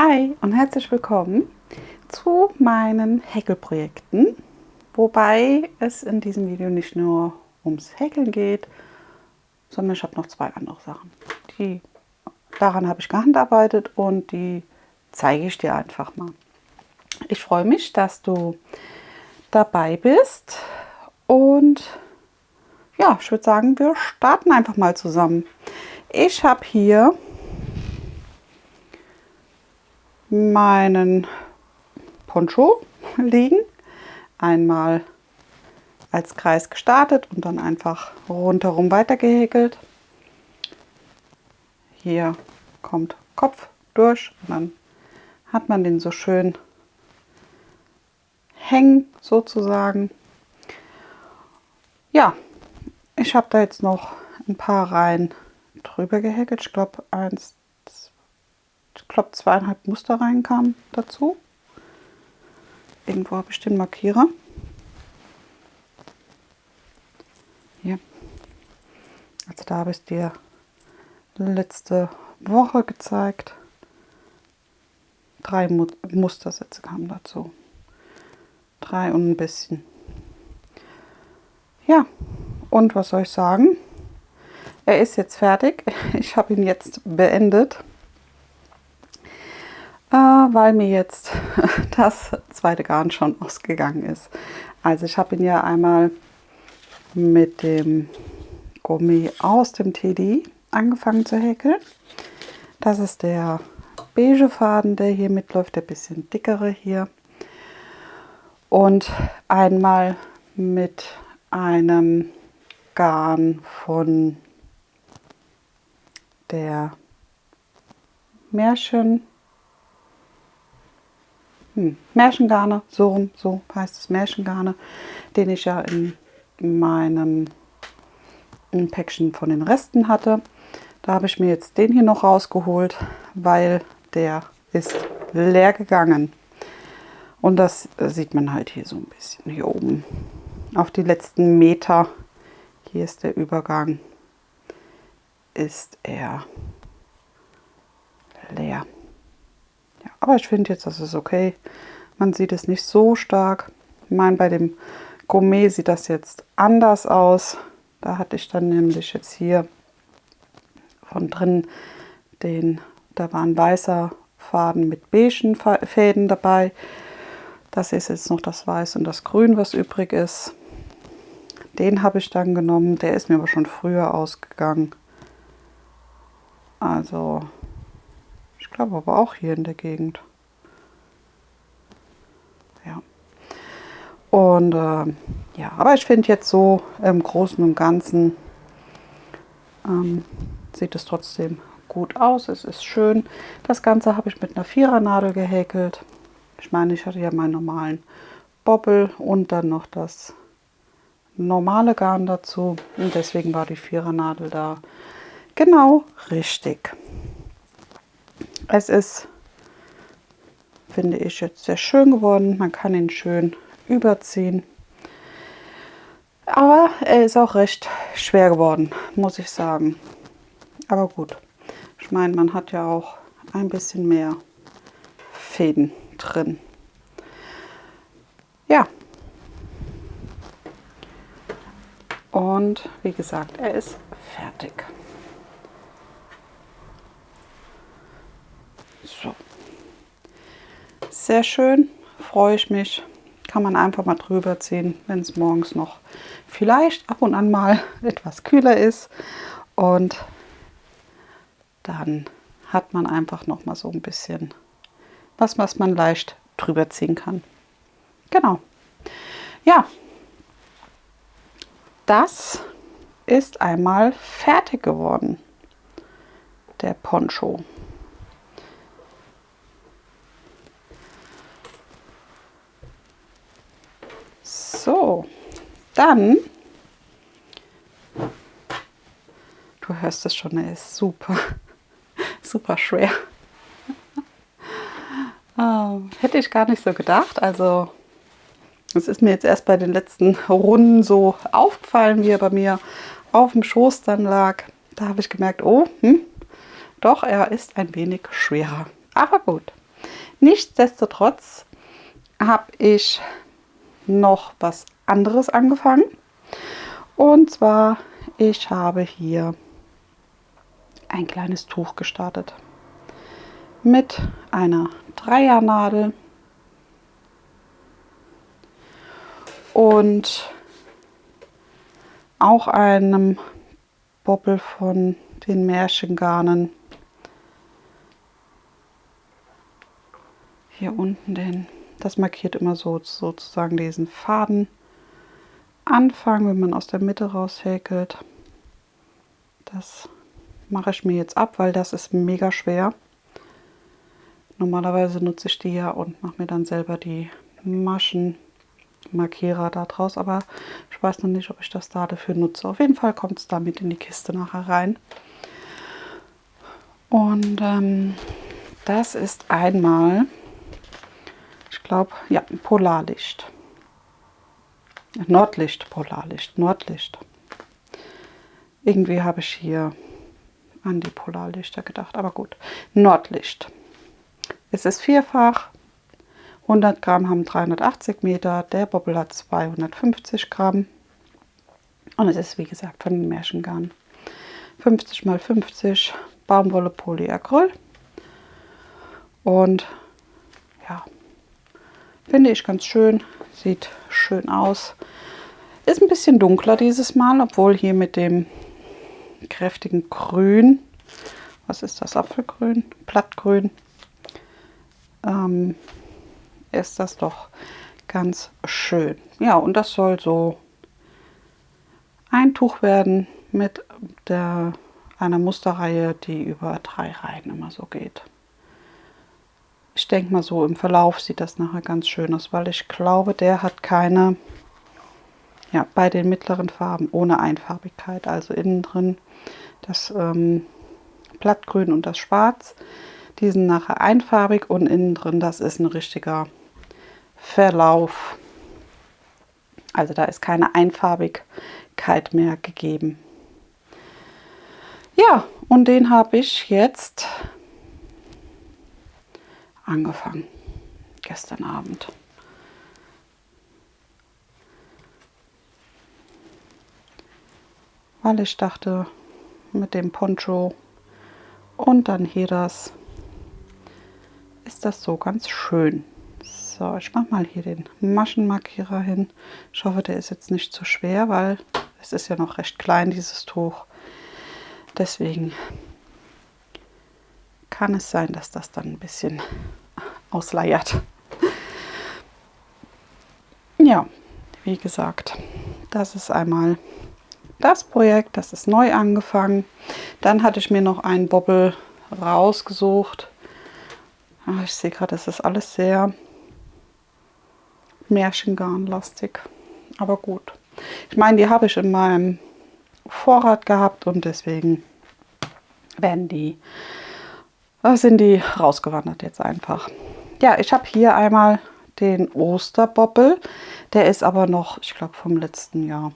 Hi und herzlich willkommen zu meinen Häkelprojekten, wobei es in diesem Video nicht nur ums Häkeln geht, sondern ich habe noch zwei andere Sachen. Daran habe ich gehandarbeitet und die zeige ich dir einfach mal. Ich freue mich, dass du dabei bist und ja, ich würde sagen, wir starten einfach mal zusammen. Ich habe hier meinen Poncho liegen, einmal als Kreis gestartet und dann einfach rundherum weiter gehäkelt. Hier kommt Kopf durch und dann hat man den so schön hängen sozusagen. Ja, ich habe da jetzt noch ein paar Reihen drüber gehäkelt. Ich glaube 2,5 Musterreihen kamen dazu. Irgendwo habe ich den Markierer. Hier. Also da habe ich es dir letzte Woche gezeigt. 3 Mustersätze kamen dazu. 3 und ein bisschen. Ja, und was soll ich sagen? Er ist jetzt fertig. Ich habe ihn jetzt beendet, weil mir jetzt das zweite Garn schon ausgegangen ist. Also ich habe ihn ja einmal mit dem Gummi aus dem Teddy angefangen zu häkeln. Das ist der beige Faden, der hier mitläuft, der bisschen dickere hier. Und einmal mit einem Garn von der Märchengarne, so heißt es, Märchengarne, den ich ja in meinem Päckchen von den Resten hatte. Da habe ich mir jetzt den hier noch rausgeholt, weil der ist leer gegangen. Und das sieht man halt hier so ein bisschen, hier oben auf die letzten Meter. Hier ist der Übergang, ist er leer. Ja, aber ich finde jetzt, das ist okay. Man sieht es nicht so stark. Ich meine, bei dem Gourmet sieht das jetzt anders aus. Da hatte ich dann nämlich jetzt hier von drin da war ein weißer Faden mit beigen Fäden dabei. Das ist jetzt noch das Weiß und das Grün, was übrig ist. Den habe ich dann genommen. Der ist mir aber schon früher ausgegangen. Also, ich glaube aber auch hier in der Gegend. Ja. Und ja, aber ich finde jetzt so im Großen und Ganzen sieht es trotzdem gut aus. Es ist schön. Das Ganze habe ich mit einer 4er Nadel gehäkelt. Ich meine, ich hatte ja meinen normalen Bobbel und dann noch das normale Garn dazu. Und deswegen war die 4er Nadel da genau richtig. Es ist, finde ich, jetzt sehr schön geworden. Man kann ihn schön überziehen. Aber er ist auch recht schwer geworden, muss ich sagen. Aber gut. Ich meine, man hat ja auch ein bisschen mehr Fäden drin. Ja. Und wie gesagt, er ist fertig. So. Sehr schön, freue ich mich. Kann man einfach mal drüber ziehen, wenn es morgens noch vielleicht ab und an mal etwas kühler ist. Und dann hat man einfach noch mal so ein bisschen was man leicht drüber ziehen kann. Genau. Ja, das ist einmal fertig geworden, der Poncho. So, dann, du hörst es schon, er ist super, super schwer. Hätte ich gar nicht so gedacht. Also es ist mir jetzt erst bei den letzten Runden so aufgefallen, wie er bei mir auf dem Schoß dann lag. Da habe ich gemerkt, oh, doch, er ist ein wenig schwerer. Aber gut, Nichtsdestotrotz habe ich noch was anderes angefangen. Und zwar, ich habe hier ein kleines Tuch gestartet mit einer Dreiernadel und auch einem Bobbel von den Märchengarnen. Hier unten das markiert immer sozusagen diesen Fadenanfang, wenn man aus der Mitte raushäkelt. Das mache ich mir jetzt ab, weil das ist mega schwer. Normalerweise nutze ich die ja und mache mir dann selber die Maschenmarkierer da draus, aber ich weiß noch nicht, ob ich das da dafür nutze. Auf jeden Fall kommt es damit in die Kiste nachher rein. Und das ist einmal, ich glaube, ja, Polarlicht. Nordlicht, Polarlicht, Nordlicht. Irgendwie habe ich hier an die Polarlichter gedacht, aber gut. Nordlicht. Es ist vierfach. 100 Gramm haben 380 Meter. Der Bobbel hat 250 Gramm. Und es ist, wie gesagt, von den Märchengarn. 50 x 50 Baumwolle Polyacryl. Und ja, finde ich ganz schön. Sieht schön aus. Ist ein bisschen dunkler dieses Mal, obwohl hier mit dem kräftigen Grün, was ist das, Apfelgrün, Blattgrün, ist das doch ganz schön. Ja, und das soll so ein Tuch werden mit einer Musterreihe, die über 3 Reihen immer so geht. Ich denke mal, so im Verlauf sieht das nachher ganz schön aus, weil ich glaube, der hat keine, ja, bei den mittleren Farben ohne Einfarbigkeit, also innen drin das Blattgrün und das Schwarz, die sind nachher einfarbig und innen drin, das ist ein richtiger Verlauf. Also da ist keine Einfarbigkeit mehr gegeben. Ja, und den habe ich jetzt angefangen, gestern Abend. Weil ich dachte, mit dem Poncho und dann hier das, ist das so ganz schön. So, ich mache mal hier den Maschenmarkierer hin. Ich hoffe, der ist jetzt nicht zu schwer, weil es ist ja noch recht klein, dieses Tuch. Deswegen kann es sein, dass das dann ein bisschen ausleiert. Ja, wie gesagt, das ist einmal das Projekt, das ist neu angefangen. Dann hatte ich mir noch einen Bobbel rausgesucht. Ich sehe gerade, das ist alles sehr Märchengarnlastig. Aber gut. Ich meine, die habe ich in meinem Vorrat gehabt und deswegen sind die rausgewandert jetzt einfach. Ja, ich habe hier einmal den Osterbobbel. Der ist aber noch, ich glaube, vom letzten Jahr.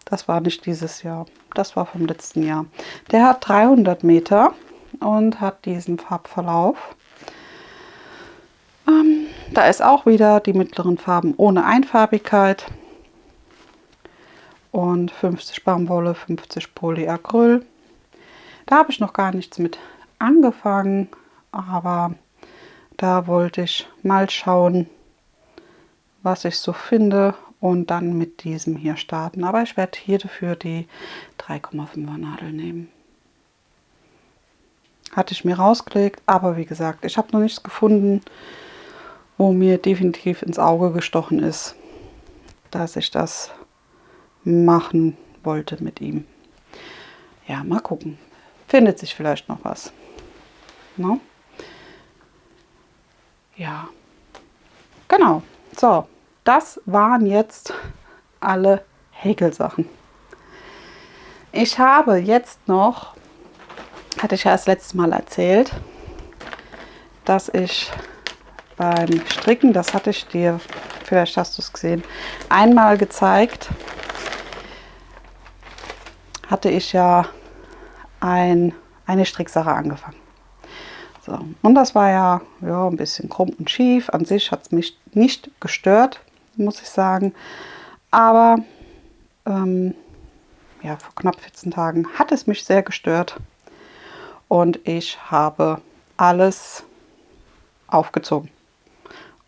Das war nicht dieses Jahr, das war vom letzten Jahr. Der hat 300 Meter und hat diesen Farbverlauf. Da ist auch wieder die mittleren Farben ohne Einfarbigkeit. Und 50 Baumwolle, 50 Polyacryl. Da habe ich noch gar nichts mit angefangen, aber da wollte ich mal schauen, was ich so finde. Und dann mit diesem hier starten. Aber ich werde hier dafür die 3,5er Nadel nehmen. Hatte ich mir rausgelegt, aber wie gesagt, ich habe noch nichts gefunden, wo mir definitiv ins Auge gestochen ist, dass ich das machen wollte mit ihm. Ja, mal gucken. Findet sich vielleicht noch was. No? Ja, genau. So. Das waren jetzt alle Häkelsachen. Ich habe jetzt noch, hatte ich ja das letzte Mal erzählt, dass ich beim Stricken, das hatte ich dir, vielleicht hast du es gesehen, einmal gezeigt, hatte ich ja eine Stricksache angefangen. So, und das war ja ein bisschen krumm und schief. An sich hat es mich nicht gestört, muss ich sagen. Aber ja, vor knapp 14 Tagen hat es mich sehr gestört. Und ich habe alles aufgezogen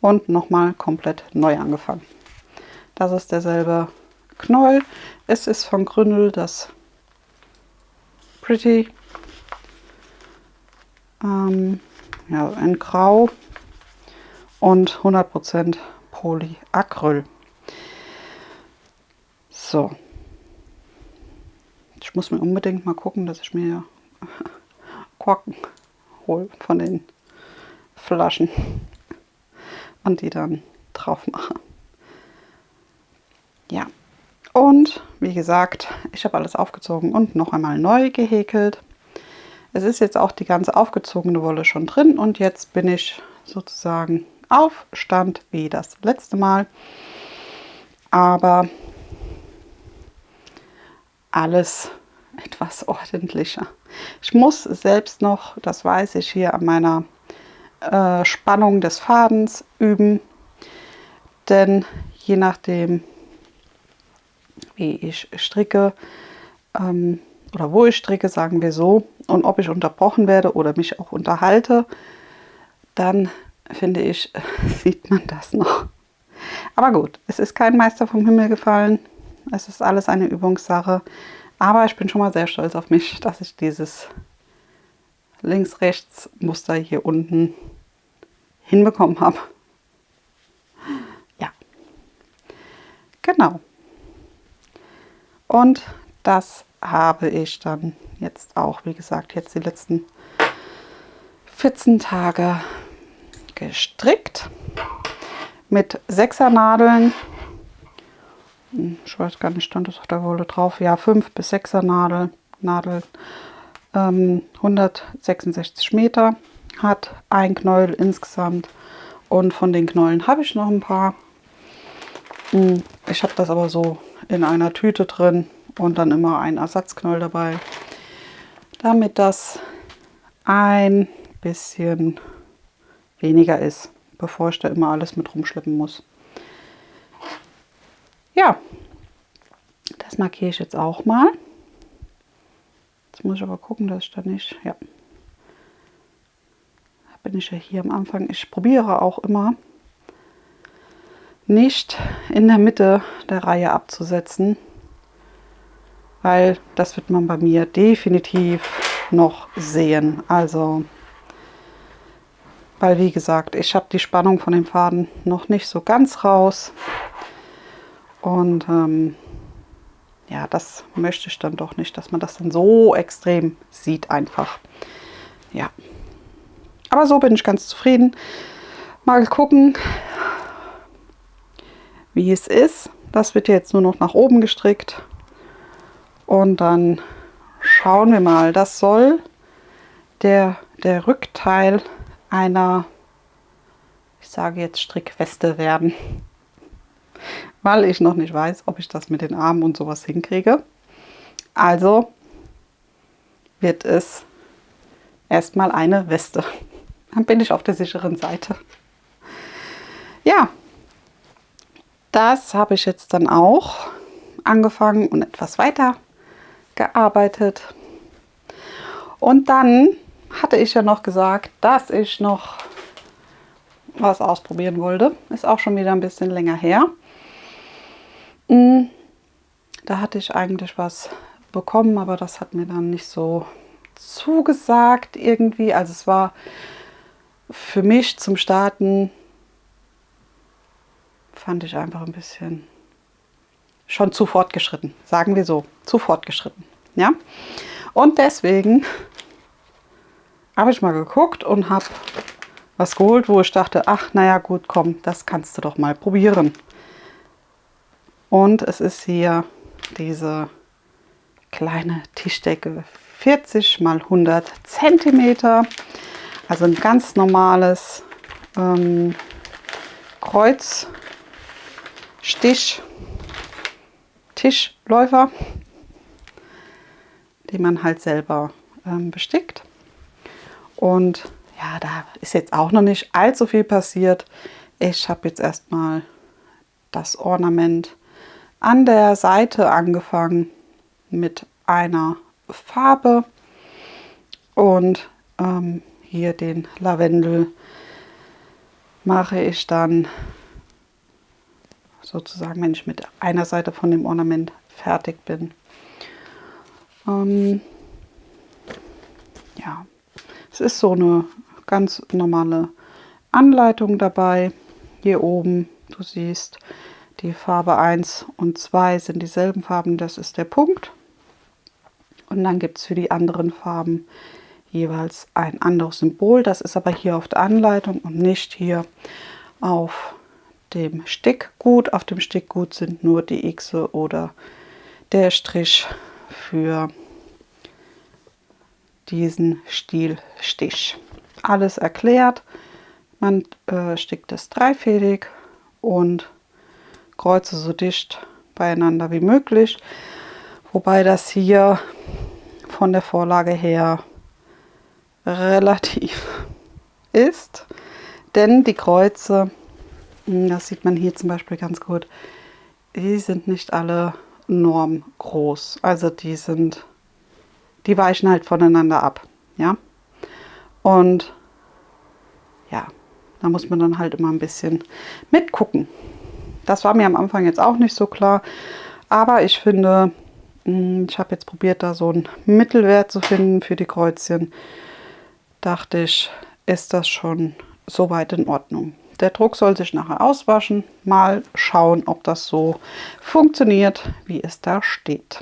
und nochmal komplett neu angefangen. Das ist derselbe Knäuel. Es ist von Gründel das Pretty. Ja, in Grau und 100% Polyacryl. So. Ich muss mir unbedingt mal gucken, dass ich mir Korken hole von den Flaschen und die dann drauf mache. Ja, und wie gesagt, ich habe alles aufgezogen und noch einmal neu gehäkelt. Es ist jetzt auch die ganze aufgezogene Wolle schon drin und jetzt bin ich sozusagen auf Stand wie das letzte Mal. Aber alles etwas ordentlicher. Ich muss selbst noch, das weiß ich, hier an meiner Spannung des Fadens üben, denn je nachdem, wie ich stricke oder wo ich stricke, sagen wir so, und ob ich unterbrochen werde oder mich auch unterhalte, dann finde ich, sieht man das noch. Aber gut, es ist kein Meister vom Himmel gefallen, es ist alles eine Übungssache, aber ich bin schon mal sehr stolz auf mich, dass ich dieses Links-Rechts-Muster hier unten hinbekommen habe. Ja, genau. Und das habe ich dann jetzt auch, wie gesagt, jetzt die letzten 14 Tage gestrickt mit 6er Nadeln. Ich weiß gar nicht, stand das auf der Wolle drauf? Ja, 5 bis 6er Nadeln. 166 Meter hat ein Knäuel insgesamt und von den Knäueln habe ich noch ein paar. Ich habe das aber so in einer Tüte drin und dann immer ein Ersatzknäuel dabei, damit das ein bisschen weniger ist, bevor ich da immer alles mit rumschleppen muss. Ja, das markiere ich jetzt auch mal. Jetzt muss ich aber gucken, dass ich da nicht, ja, da bin ich ja hier am Anfang. Ich probiere auch immer nicht in der Mitte der Reihe abzusetzen, weil das wird man bei mir definitiv noch sehen. Also, weil wie gesagt, ich habe die Spannung von dem Faden noch nicht so ganz raus und ja, das möchte ich dann doch nicht, dass man das dann so extrem sieht einfach. Ja, aber so bin ich ganz zufrieden. Mal gucken, wie es ist. Das wird jetzt nur noch nach oben gestrickt und dann schauen wir mal. Das soll der Rückteil einer, ich sage jetzt Strickweste werden, weil ich noch nicht weiß, ob ich das mit den Armen und sowas hinkriege. Also wird es erstmal eine Weste. Dann bin ich auf der sicheren Seite. Ja, das habe ich jetzt dann auch angefangen und etwas weiter gearbeitet. Und dann hatte ich ja noch gesagt, dass ich noch was ausprobieren wollte. Ist auch schon wieder ein bisschen länger her. Da hatte ich eigentlich was bekommen, aber das hat mir dann nicht so zugesagt irgendwie. Also es war für mich zum Starten, fand ich einfach ein bisschen schon zu fortgeschritten, sagen wir so, zu fortgeschritten. Ja? Und deswegen habe ich mal geguckt und habe was geholt, wo ich dachte, ach naja gut, komm, das kannst du doch mal probieren. Und es ist hier diese kleine Tischdecke, 40 x 100 cm, also ein ganz normales Kreuzstich Tischläufer, den man halt selber bestickt. Und ja, da ist jetzt auch noch nicht allzu viel passiert. Ich habe jetzt erstmal das Ornament an der Seite angefangen mit einer Farbe und hier den Lavendel mache ich dann sozusagen, wenn ich mit einer Seite von dem Ornament fertig bin. Ja, es ist so eine ganz normale Anleitung dabei. Hier oben, du siehst, die Farbe 1 und 2 sind dieselben Farben, das ist der Punkt. Und dann gibt es für die anderen Farben jeweils ein anderes Symbol. Das ist aber hier auf der Anleitung und nicht hier auf dem Stickgut. Auf dem Stickgut sind nur die X oder der Strich für diesen Stilstich. Alles erklärt. Man stickt es dreifädig und kreuze so dicht beieinander wie möglich. Wobei das hier von der Vorlage her relativ ist. Denn die Kreuze, das sieht man hier zum Beispiel ganz gut, die sind nicht alle normgroß. Also die weichen halt voneinander ab. Ja? Und ja, da muss man dann halt immer ein bisschen mitgucken. Das war mir am Anfang jetzt auch nicht so klar. Aber ich finde, ich habe jetzt probiert, da so einen Mittelwert zu finden für die Kreuzchen. Dachte ich, ist das schon soweit in Ordnung. Der Druck soll sich nachher auswaschen. Mal schauen, ob das so funktioniert, wie es da steht.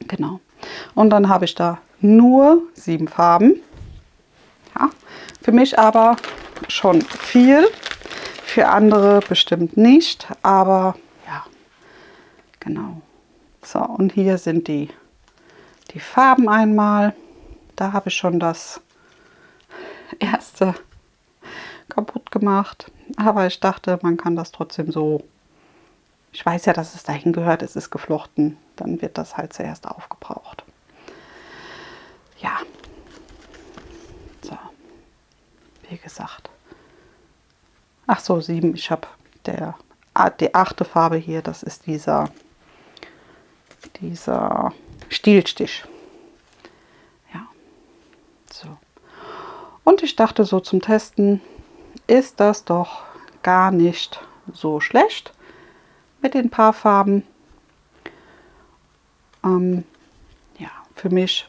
Genau. Und dann habe ich da nur 7 Farben. Ja, für mich aber schon viel. Für andere bestimmt nicht. Aber ja, genau. So, und hier sind die Farben einmal. Da habe ich schon das erste kaputt gemacht. Aber ich dachte, man kann das trotzdem so. Ich weiß ja, dass es dahin gehört, es ist geflochten. Dann wird das halt zuerst aufgebraucht. Ja. So. Wie gesagt. Ach so, 7. Ich habe die 8. Farbe hier. Das ist dieser Stilstich. Ja. So. Und ich dachte so zum Testen, ist das doch gar nicht so schlecht mit den paar Farben. Ja, für mich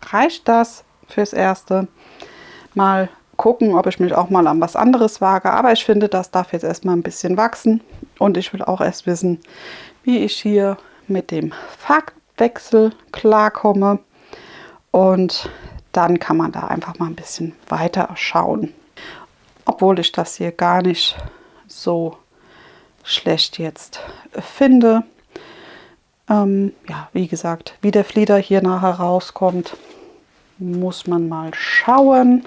reicht das fürs Erste. Mal gucken, ob ich mich auch mal an was anderes wage. Aber ich finde, das darf jetzt erstmal ein bisschen wachsen. Und ich will auch erst wissen, wie ich hier mit dem Farbwechsel klarkomme. Und dann kann man da einfach mal ein bisschen weiter schauen. Obwohl ich das hier gar nicht so schlecht jetzt finde. Ja, wie gesagt, wie der Flieder hier nachher rauskommt, muss man mal schauen.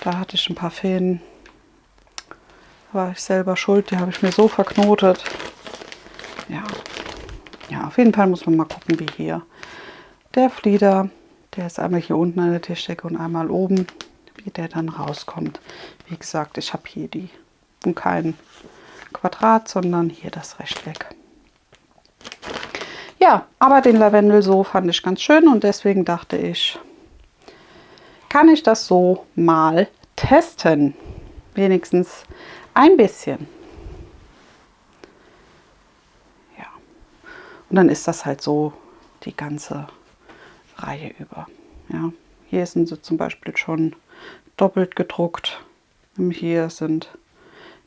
Da hatte ich ein paar Fäden. Da war ich selber schuld, die habe ich mir so verknotet. Ja. Ja, auf jeden Fall muss man mal gucken, wie hier der Flieder, der ist einmal hier unten an der Tischdecke und einmal oben, wie der dann rauskommt. Wie gesagt, ich habe hier kein Quadrat, sondern hier das Rechteck. Ja, aber den Lavendel so fand ich ganz schön und deswegen dachte ich, kann ich das so mal testen. Wenigstens ein bisschen. Ja. Und dann ist das halt so die ganze Reihe über. Ja. Hier sind sie zum Beispiel schon doppelt gedruckt. Hier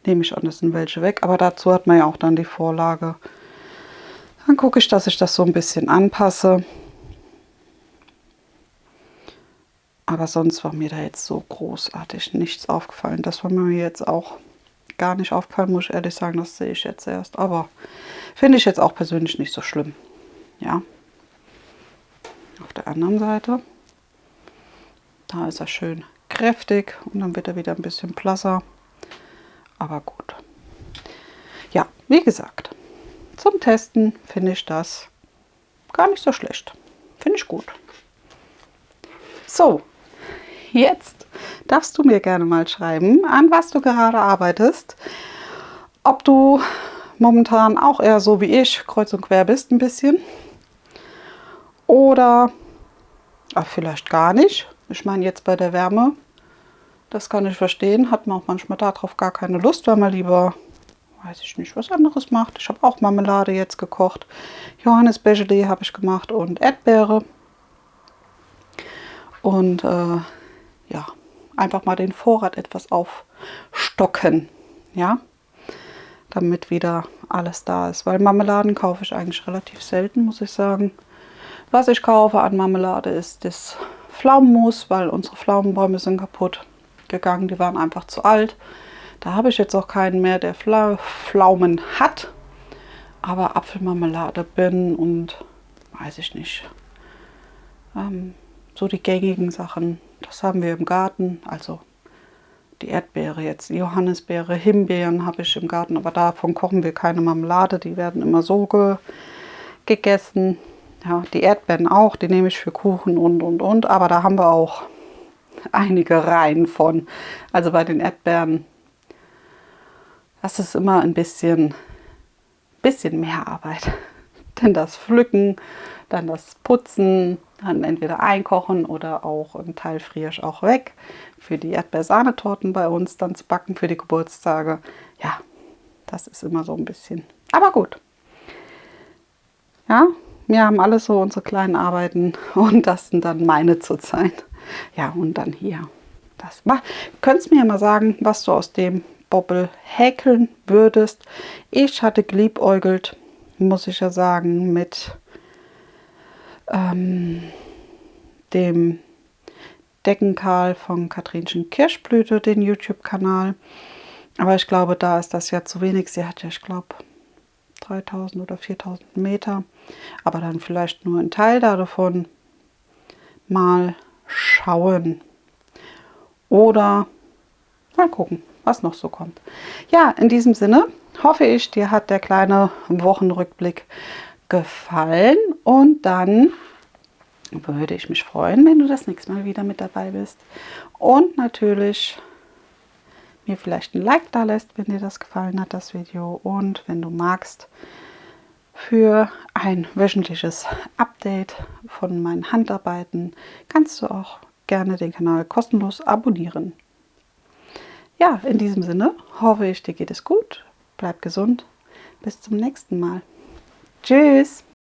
nehme ich an, das sind welche weg. Aber dazu hat man ja auch dann die Vorlage. Dann gucke ich, dass ich das so ein bisschen anpasse. Aber sonst war mir da jetzt so großartig nichts aufgefallen. Das war mir jetzt auch gar nicht aufgefallen, muss ich ehrlich sagen. Das sehe ich jetzt erst. Aber finde ich jetzt auch persönlich nicht so schlimm. Ja. Auf der anderen Seite. Da ist er schön kräftig und dann wird er wieder ein bisschen blasser. Aber gut. Ja, wie gesagt, zum Testen finde ich das gar nicht so schlecht. Finde ich gut. So, jetzt darfst du mir gerne mal schreiben, an was du gerade arbeitest. Ob du momentan auch eher so wie ich kreuz und quer bist ein bisschen. Oder vielleicht gar nicht. Ich meine, jetzt bei der Wärme, das kann ich verstehen, hat man auch manchmal darauf gar keine Lust, weil man lieber, weiß ich nicht, was anderes macht. Ich habe auch Marmelade jetzt gekocht. Johannisbeergelee habe ich gemacht und Erdbeere. Und ja, einfach mal den Vorrat etwas aufstocken, ja, damit wieder alles da ist. Weil Marmeladen kaufe ich eigentlich relativ selten, muss ich sagen. Was ich kaufe an Marmelade ist das Pflaumenmus, weil unsere Pflaumenbäume sind kaputt gegangen, die waren einfach zu alt. Da habe ich jetzt auch keinen mehr, der Pflaumen hat. Aber Apfelmarmelade, Birnen und weiß ich nicht. So die gängigen Sachen, das haben wir im Garten. Also die Erdbeere jetzt, die Johannisbeere, Himbeeren habe ich im Garten, aber davon kochen wir keine Marmelade, die werden immer so gegessen. Ja, die Erdbeeren auch, die nehme ich für Kuchen und. Aber da haben wir auch einige Reihen von. Also bei den Erdbeeren, das ist immer ein bisschen mehr Arbeit. Denn das Pflücken, dann das Putzen, dann entweder einkochen oder auch einen Teil friere ich auch weg. Für die Erdbeersahnetorten bei uns dann zu backen für die Geburtstage. Ja, das ist immer so ein bisschen. Aber gut. Ja, wir haben alle so unsere kleinen Arbeiten und das sind dann meine zurzeit. Ja, und dann hier. Das könntest mir ja mal sagen, was du aus dem Bobbel häkeln würdest. Ich hatte geliebäugelt, muss ich ja sagen, mit dem Deckenkahl von Katrinchen Kirschblüte, den YouTube-Kanal. Aber ich glaube, da ist das ja zu wenig. Sie hat ja, ich glaube, 3000 oder 4000 Meter. Aber dann vielleicht nur ein Teil davon. Mal schauen. Oder mal gucken, was noch so kommt. Ja, in diesem Sinne hoffe ich, dir hat der kleine Wochenrückblick gefallen. Und dann würde ich mich freuen, wenn du das nächste Mal wieder mit dabei bist. Und natürlich mir vielleicht ein Like da lässt, wenn dir das gefallen hat, das Video. Und wenn du magst, für ein wöchentliches Update von meinen Handarbeiten kannst du auch gerne den Kanal kostenlos abonnieren. Ja, in diesem Sinne hoffe ich, dir geht es gut. Bleib gesund. Bis zum nächsten Mal. Tschüss.